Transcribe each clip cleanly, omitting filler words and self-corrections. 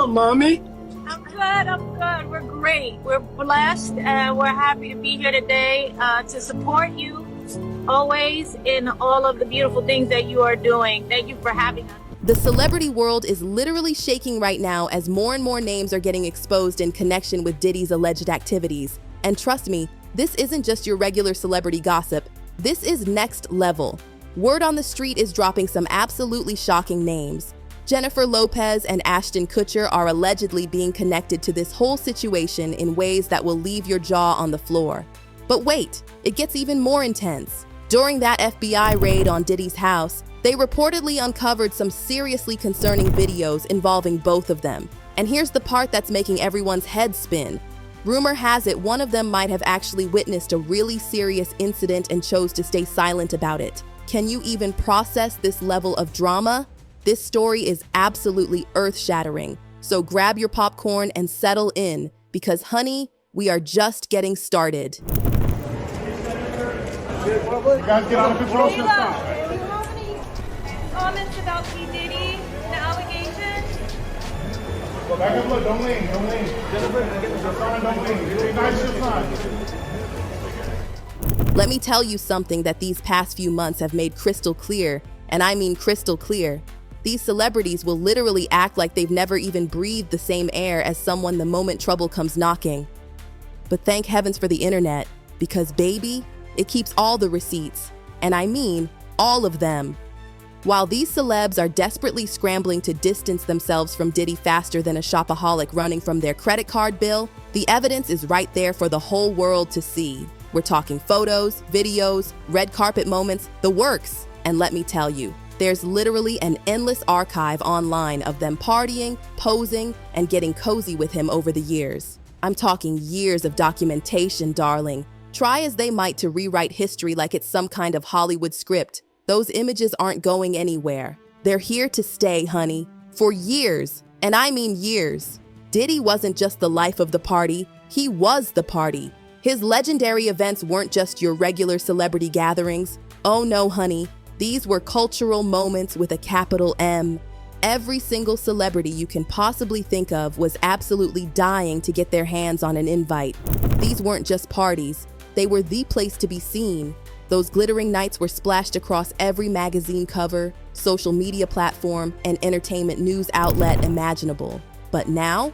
on, mommy. I'm good. We're great. We're blessed and we're happy to be here today to support you always in all of the beautiful things that you are doing. Thank you for having us. The celebrity world is literally shaking right now as more and more names are getting exposed in connection with Diddy's alleged activities. And trust me, this isn't just your regular celebrity gossip. This is next level. Word on the street is dropping some absolutely shocking names. Jennifer Lopez and Ashton Kutcher are allegedly being connected to this whole situation in ways that will leave your jaw on the floor. But wait, it gets even more intense. During that FBI raid on Diddy's house, they reportedly uncovered some seriously concerning videos involving both of them. And here's the part that's making everyone's head spin. Rumor has it one of them might have actually witnessed a really serious incident and chose to stay silent about it. Can you even process this level of drama? This story is absolutely earth-shattering. So grab your popcorn and settle in, because honey, we are just getting started. You guys get out of control. Do you have any comments about P. Diddy, the allegations? Go back up, look, don't lean. Don't lean. Be nice to sign. Let me tell you something that these past few months have made crystal clear, and I mean crystal clear. These celebrities will literally act like they've never even breathed the same air as someone the moment trouble comes knocking. But thank heavens for the internet, because baby, it keeps all the receipts, and I mean all of them. While these celebs are desperately scrambling to distance themselves from Diddy faster than a shopaholic running from their credit card bill, the evidence is right there for the whole world to see. We're talking photos, videos, red carpet moments, the works. And let me tell you, there's literally an endless archive online of them partying, posing, and getting cozy with him over the years. I'm talking years of documentation, darling. Try as they might to rewrite history like it's some kind of Hollywood script, those images aren't going anywhere. They're here to stay, honey, for years, and I mean years. Diddy wasn't just the life of the party, he was the party. His legendary events weren't just your regular celebrity gatherings. Oh no, honey, these were cultural moments with a capital M. Every single celebrity you can possibly think of was absolutely dying to get their hands on an invite. These weren't just parties, they were the place to be seen. Those glittering nights were splashed across every magazine cover, social media platform, and entertainment news outlet imaginable. But now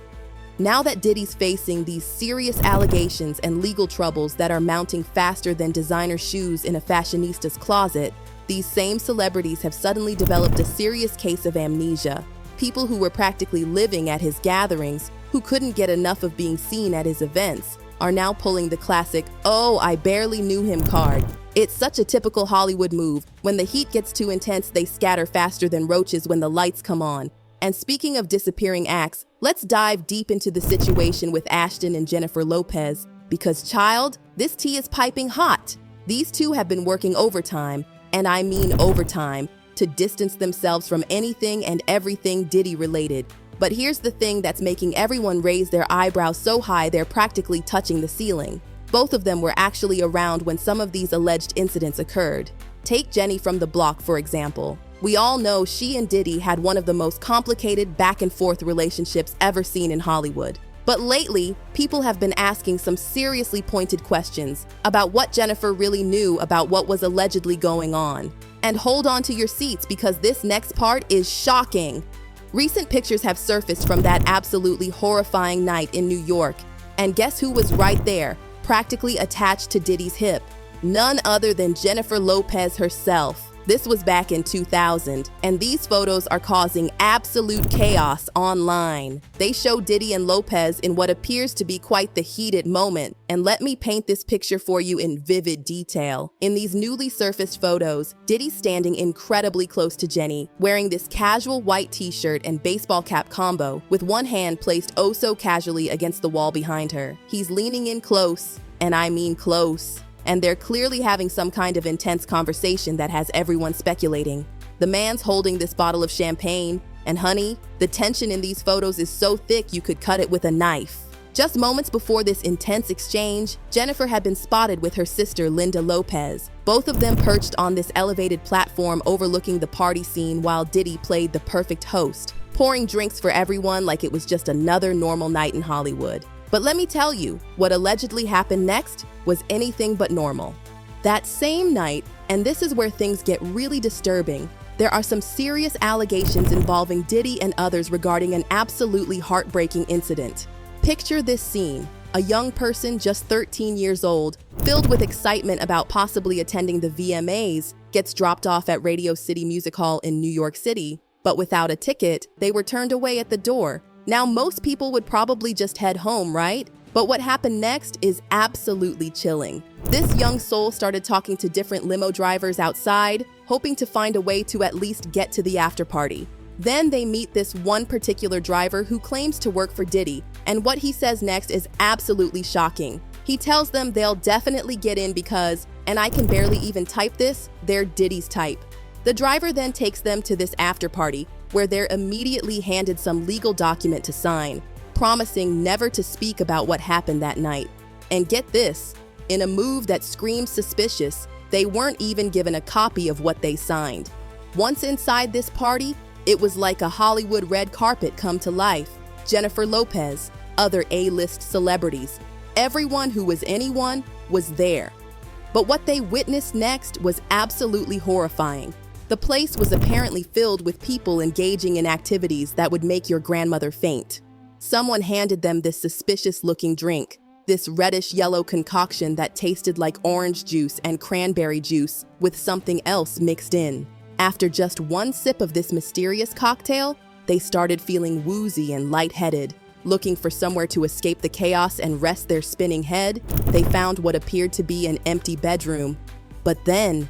that Diddy's facing these serious allegations and legal troubles that are mounting faster than designer shoes in a fashionista's closet, these same celebrities have suddenly developed a serious case of amnesia. People who were practically living at his gatherings, who couldn't get enough of being seen at his events, are now pulling the classic, "Oh, I barely knew him" card. It's such a typical Hollywood move. When the heat gets too intense, they scatter faster than roaches when the lights come on. And speaking of disappearing acts, let's dive deep into the situation with Ashton and Jennifer Lopez, because child, this tea is piping hot. These two have been working overtime, and I mean overtime, to distance themselves from anything and everything Diddy related. But here's the thing that's making everyone raise their eyebrows so high they're practically touching the ceiling. Both of them were actually around when some of these alleged incidents occurred. Take Jenny from the block, for example. We all know she and Diddy had one of the most complicated back-and-forth relationships ever seen in Hollywood. But lately, people have been asking some seriously pointed questions about what Jennifer really knew about what was allegedly going on. And hold on to your seats, because this next part is shocking. Recent pictures have surfaced from that absolutely horrifying night in New York. And guess who was right there, practically attached to Diddy's hip? None other than Jennifer Lopez herself. This was back in 2000, and these photos are causing absolute chaos online. They show Diddy and Lopez in what appears to be quite the heated moment, and let me paint this picture for you in vivid detail. In these newly surfaced photos, Diddy's standing incredibly close to Jenny, wearing this casual white t-shirt and baseball cap combo, with one hand placed oh so casually against the wall behind her. He's leaning in close, and I mean close. And they're clearly having some kind of intense conversation that has everyone speculating. The man's holding this bottle of champagne, and honey, the tension in these photos is so thick you could cut it with a knife. Just moments before this intense exchange, Jennifer had been spotted with her sister Linda Lopez, both of them perched on this elevated platform overlooking the party scene while Diddy played the perfect host. pouring drinks for everyone like it was just another normal night in Hollywood. But let me tell you, what allegedly happened next was anything but normal. That same night, and this is where things get really disturbing, there are some serious allegations involving Diddy and others regarding an absolutely heartbreaking incident. Picture this scene. A young person, just 13 years old, filled with excitement about possibly attending the VMAs, gets dropped off at Radio City Music Hall in New York City, but without a ticket, they were turned away at the door. Now, most people would probably just head home, right? But what happened next is absolutely chilling. This young soul started talking to different limo drivers outside, hoping to find a way to at least get to the after party. Then they meet this one particular driver who claims to work for Diddy, and what he says next is absolutely shocking. He tells them they'll definitely get in because, and I can barely even type this, they're Diddy's type. The driver then takes them to this after party, where they're immediately handed some legal document to sign, promising never to speak about what happened that night. And get this, in a move that screams suspicious, they weren't even given a copy of what they signed. Once inside this party, it was like a Hollywood red carpet come to life. Jennifer Lopez, other A-list celebrities, everyone who was anyone was there. But what they witnessed next was absolutely horrifying. The place was apparently filled with people engaging in activities that would make your grandmother faint. Someone handed them this suspicious-looking drink, this reddish-yellow concoction that tasted like orange juice and cranberry juice with something else mixed in. After just one sip of this mysterious cocktail, they started feeling woozy and lightheaded. Looking for somewhere to escape the chaos and rest their spinning head, they found what appeared to be an empty bedroom. But then,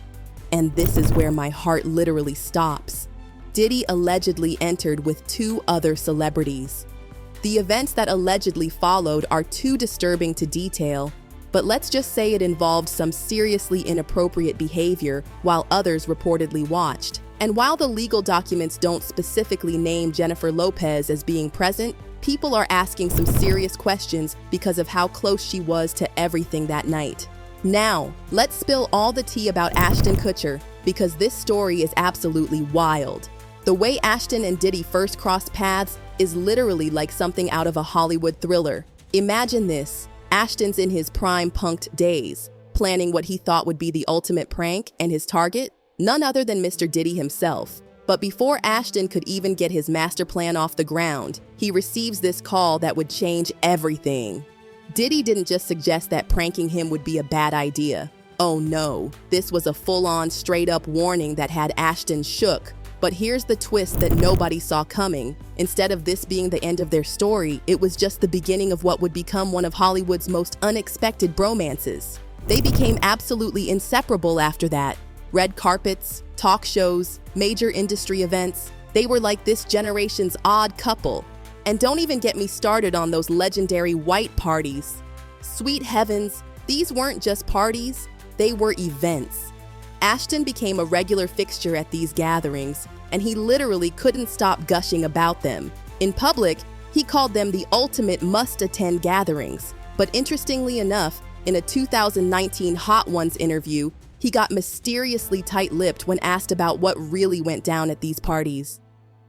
and this is where my heart literally stops, Diddy allegedly entered with two other celebrities. The events that allegedly followed are too disturbing to detail, but let's just say it involved some seriously inappropriate behavior while others reportedly watched. And while the legal documents don't specifically name Jennifer Lopez as being present, people are asking some serious questions because of how close she was to everything that night. Now, let's spill all the tea about Ashton Kutcher, because this story is absolutely wild. The way Ashton and Diddy first crossed paths is literally like something out of a Hollywood thriller. Imagine this. Ashton's in his prime punked days, planning what he thought would be the ultimate prank, and his target? None other than Mr. Diddy himself. But before Ashton could even get his master plan off the ground, he receives this call that would change everything. Diddy didn't just suggest that pranking him would be a bad idea. Oh no, this was a full-on straight-up warning that had Ashton shook. But here's the twist that nobody saw coming. Instead of this being the end of their story, it was just the beginning of what would become one of Hollywood's most unexpected bromances. They became absolutely inseparable after that. Red carpets, talk shows, major industry events, they were like this generation's odd couple. And don't even get me started on those legendary white parties. Sweet heavens, these weren't just parties, they were events. Ashton became a regular fixture at these gatherings, and he literally couldn't stop gushing about them. In public, he called them the ultimate must-attend gatherings. But interestingly enough, in a 2019 Hot Ones interview, he got mysteriously tight-lipped when asked about what really went down at these parties.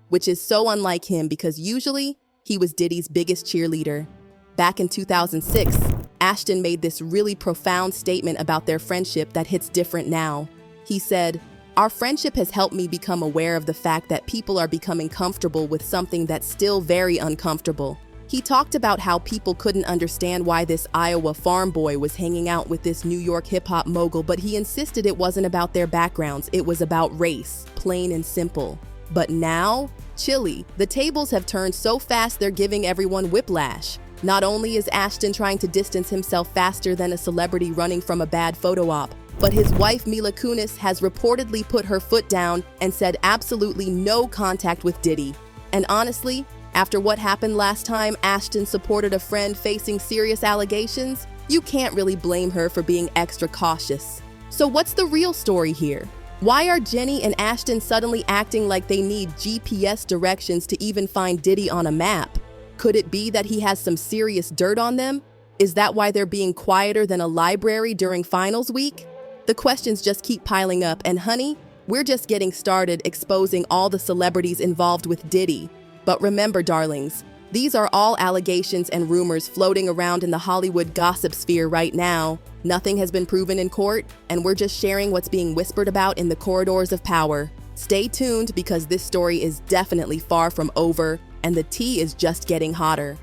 Which is so unlike him because usually, he was Diddy's biggest cheerleader. Back in 2006, Ashton made this really profound statement about their friendship that hits different now. He said, "Our friendship has helped me become aware of the fact that people are becoming comfortable with something that's still very uncomfortable." He talked about how people couldn't understand why this Iowa farm boy was hanging out with this New York hip-hop mogul, but he insisted it wasn't about their backgrounds, it was about race, plain and simple. But now, chilly, the tables have turned so fast they're giving everyone whiplash. Not only is Ashton trying to distance himself faster than a celebrity running from a bad photo op, but his wife Mila Kunis has reportedly put her foot down and said absolutely no contact with Diddy. And honestly, after what happened last time Ashton supported a friend facing serious allegations, you can't really blame her for being extra cautious. So what's the real story here? Why are Jenny and Ashton suddenly acting like they need GPS directions to even find Diddy on a map? Could it be that he has some serious dirt on them? Is that why they're being quieter than a library during finals week? The questions just keep piling up, and honey, we're just getting started exposing all the celebrities involved with Diddy. But remember, darlings, these are all allegations and rumors floating around in the Hollywood gossip sphere right now. Nothing has been proven in court, and we're just sharing what's being whispered about in the corridors of power. Stay tuned because this story is definitely far from over, and the tea is just getting hotter.